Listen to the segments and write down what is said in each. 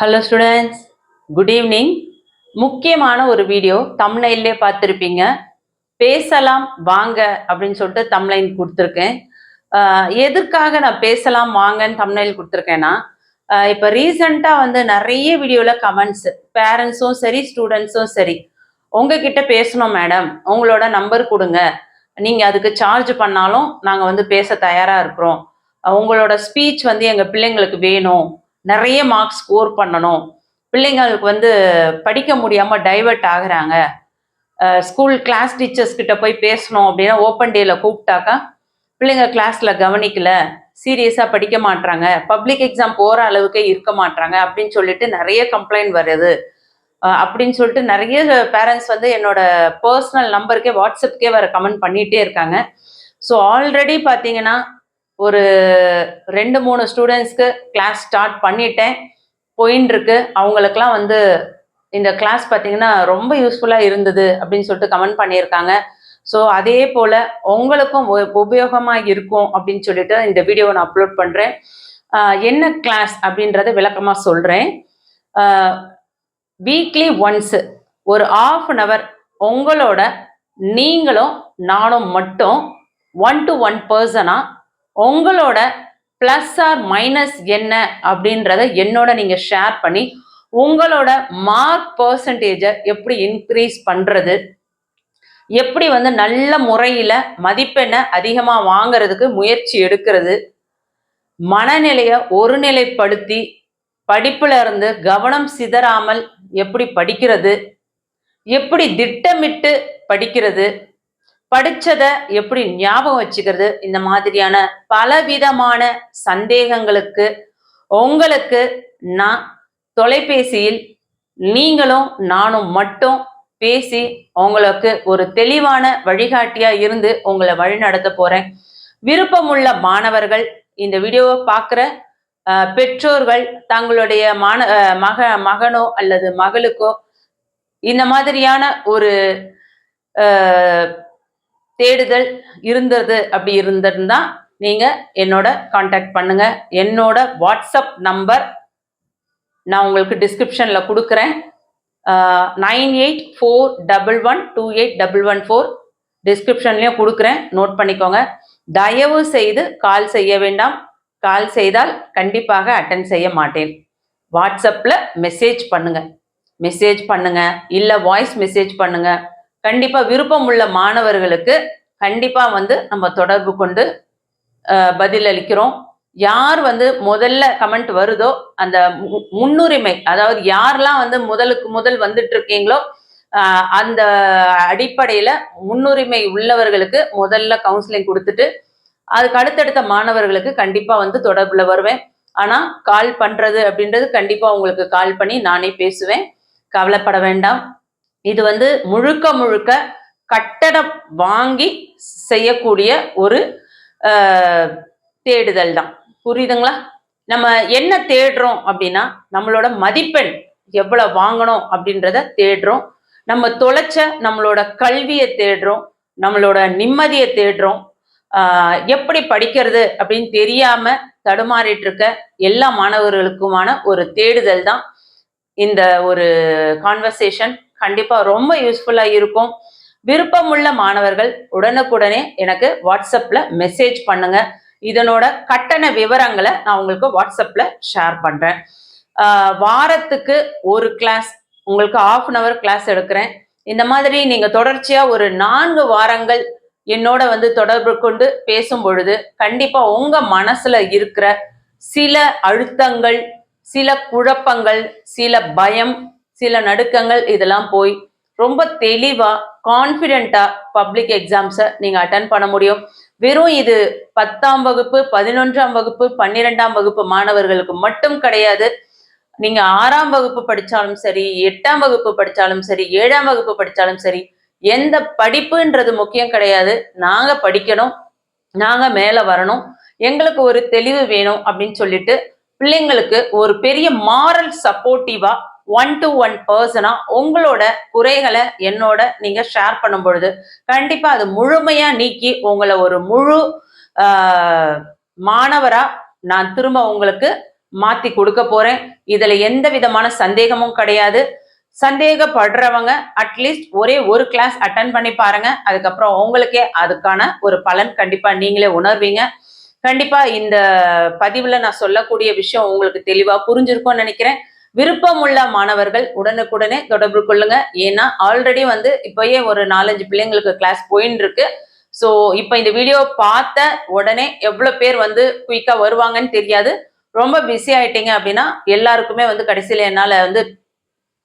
Hello students, good evening. முக்கியமான ஒரு video தம்ப்நெயிலே பார்த்துருப்பீங்க. பேசலாம் வாங்க அப்படின்னு சொல்லிட்டு தம்ப்நெயில் கொடுத்துருக்கேன். எதுக்காக நான் பேசலாம் வாங்கன்னு தம்ப்நெயில் கொடுத்துருக்கேன்னா, இப்போ ரீசண்டாக வந்து நிறைய வீடியோவில் கமெண்ட்ஸ், பேரண்ட்ஸும் சரி ஸ்டூடெண்ட்ஸும் சரி, உங்ககிட்ட பேசணும் மேடம், உங்களோட நம்பர் கொடுங்க, நீங்கள் அதுக்கு சார்ஜ் பண்ணாலும் நாங்கள் வந்து பேச தயாராக இருக்கிறோம், உங்களோட ஸ்பீச் வந்து எங்கள் பிள்ளைங்களுக்கு வேணும், நிறைய மார்க்ஸ் ஸ்கோர் பண்ணணும், பிள்ளைங்களுக்கு வந்து படிக்க முடியாமல் டைவர்ட் ஆகுறாங்க, ஸ்கூல் கிளாஸ் டீச்சர்ஸ் கிட்ட போய் பேசணும் அப்படின்னா ஓப்பன் டேல கூப்பிட்டாக்கா பிள்ளைங்க கிளாஸ்ல கவனிக்கல, சீரியஸாக படிக்க மாட்டாங்க, பப்ளிக் எக்ஸாம் போகிற அளவுக்கே இருக்க மாட்டாங்க அப்படின்னு சொல்லிட்டு நிறைய கம்ப்ளைண்ட் வருது. அப்படின்னு சொல்லிட்டு நிறைய பேரண்ட்ஸ் வந்து என்னோட பர்சனல் நம்பருக்கே வாட்ஸ்அப்கே வர கமெண்ட் பண்ணிகிட்டே இருக்காங்க. ஸோ ஆல்ரெடி பார்த்தீங்கன்னா ஒரு 2-3 ஸ்டூடெண்ட்ஸ்க்கு கிளாஸ் ஸ்டார்ட் பண்ணிட்டேன், போயின்னு இருக்கு. அவங்களுக்கெல்லாம் வந்து இந்த கிளாஸ் பார்த்தீங்கன்னா ரொம்ப யூஸ்ஃபுல்லாக இருந்தது அப்படின்னு சொல்லிட்டு கமெண்ட் பண்ணியிருக்காங்க. ஸோ அதே போல் உங்களுக்கும் உபயோகமாக இருக்கும் அப்படின்னு சொல்லிட்டு இந்த வீடியோவை நான் அப்லோட் பண்ணுறேன். என்ன கிளாஸ் அப்படின்றத விளக்கமாக சொல்கிறேன். வீக்லி ஒன்ஸு ஒரு 1/2 hour உங்களோட நீங்களும் நானும் மட்டும் 1-to-1 பர்சனாக உங்களோட ப்ளஸ் ஆர் மைனஸ் என்ன அப்படின்றத என்னோட நீங்கள் ஷேர் பண்ணி உங்களோட மார்க் பர்சன்டேஜை எப்படி இன்க்ரீஸ் பண்ணுறது, எப்படி வந்து நல்ல முறையில் மதிப்பெண்ணை அதிகமாக வாங்கிறதுக்கு முயற்சி எடுக்கிறது, மனநிலையை ஒருநிலைப்படுத்தி படிப்புல இருந்து கவனம் சிதறாமல் எப்படி படிக்கிறது, எப்படி திட்டமிட்டு படிக்கிறது, படிச்சதை எப்படி ஞாபகம் வச்சுக்கிறது, இந்த மாதிரியான பலவிதமான சந்தேகங்களுக்கு உங்களுக்கு நான் தொலைபேசியில் நீங்களும் நானும் மட்டும் பேசி உங்களுக்கு ஒரு தெளிவான வழிகாட்டியா இருந்து உங்களை வழி நடத்த போறேன். விருப்பமுள்ள மாணவர்கள், இந்த வீடியோவை பார்க்குற பெற்றோர்கள் தங்களுடைய மகனோ அல்லது மகளுக்கோ இந்த மாதிரியான ஒரு தேடுதல் இருந்தது அப்படி இருந்திருந்தா நீங்க என்னோட கான்டாக்ட் பண்ணுங்க. என்னோட வாட்ஸ்அப் நம்பர் நான் உங்களுக்கு டிஸ்கிரிப்ஷன்ல கொடுக்குறேன். 9841128114 டிஸ்கிரிப்ஷன்லயும் கொடுக்குறேன், நோட் பண்ணிக்கோங்க. தயவு செய்து கால் செய்ய வேண்டாம். கால் செய்தால் கண்டிப்பாக அட்டன் செய்ய மாட்டேன். வாட்ஸ்அப்ல மெசேஜ் பண்ணுங்க இல்ல வாய்ஸ் மெசேஜ் பண்ணுங்க. கண்டிப்பா விருப்பம் உள்ள மாணவர்களுக்கு கண்டிப்பா வந்து நம்ம தொடர்பு கொண்டு பதில் அளிக்கிறோம். யார் வந்து முதல்ல கமெண்ட் வருதோ அந்த முன்னுரிமை, அதாவது யாரெல்லாம் வந்து முதல் வந்துட்டு இருக்கீங்களோ அந்த அடிப்படையில முன்னுரிமை உள்ளவர்களுக்கு முதல்ல கவுன்சிலிங் கொடுத்துட்டு அதுக்கு அடுத்தடுத்த மாணவர்களுக்கு கண்டிப்பா வந்து தொடர்புல வருவேன். ஆனா கால் பண்றது அப்படின்றது கண்டிப்பா உங்களுக்கு கால் பண்ணி நானே பேசுவேன், கவலைப்பட வேண்டாம். இது வந்து முழுக்க கட்டடம் வாங்கி செய்யக்கூடிய ஒரு தேடுதல் தான். புரியுதுங்களா? நம்ம என்ன தேடுறோம் அப்படின்னா நம்மளோட மதிப்பெண் எவ்வளவு வாங்கணும் அப்படின்றத தேடுறோம். நம்ம தொலைச்ச நம்மளோட கல்வியை தேடுறோம், நம்மளோட நிம்மதியை தேடுறோம். எப்படி படிக்கிறது அப்படின்னு தெரியாம தடுமாறிட்டு இருக்க எல்லா மாணவர்களுக்குமான ஒரு தேடுதல் தான் இந்த ஒரு கான்வர்சேஷன். கண்டிப்பா ரொம்ப யூஸ்ஃபுல்லா இருக்கும். விருப்பமுள்ள மாணவர்கள் உடனுக்குடனே எனக்கு வாட்ஸ்அப்ல மெசேஜ் பண்ணுங்க. இதனோட கட்டண விவரங்களை நான் உங்களுக்கு வாட்ஸ்அப்ல ஷேர் பண்றேன். வாரத்துக்கு ஒரு கிளாஸ், உங்களுக்கு 1/2 hour கிளாஸ் எடுக்கிறேன். இந்த மாதிரி நீங்க தொடர்ச்சியா ஒரு 4 வாரங்கள் என்னோட வந்து தொடர்பு கொண்டு பேசும் பொழுது கண்டிப்பா உங்க மனசுல இருக்கிற சில அழுத்தங்கள், சில குழப்பங்கள், சில பயம், சில நடுக்கங்கள் இதெல்லாம் போய் ரொம்ப தெளிவா கான்ஃபிடென்ட்டா பப்ளிக் எக்ஸாம்ஸை நீங்க அட்டன் பண்ண முடியும். வெறும் இது 10ஆம் வகுப்பு, 11ஆம் வகுப்பு, 12ஆம் வகுப்பு மாணவர்களுக்கு மட்டும் கிடையாது. நீங்க 6ஆம் வகுப்பு படிச்சாலும் சரி, 8ஆம் வகுப்பு படிச்சாலும் சரி, 7ஆம் வகுப்பு படிச்சாலும் சரி, எந்த படிப்புன்றது முக்கியம் கிடையாது. நாங்க படிக்கணும், நாங்க மேல வரணும், எங்களுக்கு ஒரு தெளிவு வேணும் அப்படின்னு சொல்லிட்டு பிள்ளைங்களுக்கு ஒரு பெரிய மாரல் சப்போர்ட்டிவா 1-to-1 பர்சனா உங்களோட குறைகளை என்னோட நீங்க ஷேர் பண்ணும் பொழுது கண்டிப்பா அது முழுமையா நீக்கி உங்களை ஒரு முழு மாணவரா நான் திரும்ப உங்களுக்கு மாத்தி கொடுக்க போறேன். இதுல எந்த விதமான சந்தேகமும் கிடையாது. சந்தேகப்படுறவங்க அட்லீஸ்ட் ஒரே ஒரு கிளாஸ் அட்டன் பண்ணி பாருங்க. அதுக்கப்புறம் உங்களுக்கே அதுக்கான ஒரு பலன் கண்டிப்பா நீங்களே உணர்வீங்க. கண்டிப்பா இந்த பதிவுல நான் சொல்லக்கூடிய விஷயம் உங்களுக்கு தெளிவா புரிஞ்சிருக்கும்னு நினைக்கிறேன். விருப்பம் உள்ள மாணவர்கள் உடனுக்குடனே தொடர்பு கொள்ளுங்க. ஏன்னா ஆல்ரெடி வந்து இப்பயே ஒரு 4, 5 பிள்ளைங்களுக்கு கிளாஸ் போயின்னு இருக்கு. ஸோ இப்ப இந்த வீடியோ பார்த்த உடனே எவ்வளவு பேர் வந்து குயிக்கா வருவாங்கன்னு தெரியாது. ரொம்ப பிஸி ஆயிட்டீங்க அப்படின்னா எல்லாருக்குமே வந்து கடைசியில என்னால வந்து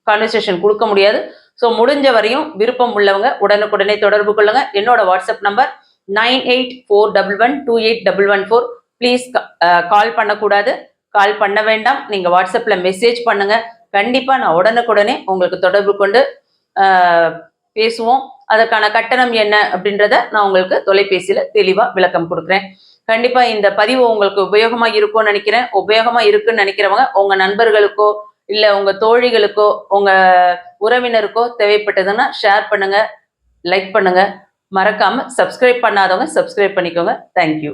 கான்வர்சேஷன் கொடுக்க முடியாது. ஸோ முடிஞ்ச வரையும் விருப்பம் உள்ளவங்க உடனுக்குடனே தொடர்பு கொள்ளுங்க. என்னோட வாட்ஸ்அப் நம்பர் 9841128114. ப்ளீஸ் கால் பண்ணக்கூடாது. கால் பண்ண வேண்டாம். நீங்க வாட்ஸ்அப்ல மெசேஜ் பண்ணுங்க. கண்டிப்பா நான் உடனுக்குடனே உங்களுக்கு தொடர்பு கொண்டு பேசுவோம். அதற்கான கட்டணம் என்ன அப்படின்றத நான் உங்களுக்கு தொலைபேசியில தெளிவா விளக்கம் கொடுக்குறேன். கண்டிப்பா இந்த பதிவு உங்களுக்கு உபயோகமா இருக்கும்னு நினைக்கிறேன். உபயோகமா இருக்குன்னு நினைக்கிறவங்க உங்க நண்பர்களுக்கோ இல்ல உங்க தோழிகளுக்கோ உங்க உறவினருக்கோ தேவைப்பட்டதுன்னா ஷேர் பண்ணுங்க, லைக் பண்ணுங்க. மறக்காம சப்ஸ்கிரைப் பண்ணாதவங்க சப்ஸ்கிரைப் பண்ணிக்கோங்க. தேங்க்யூ.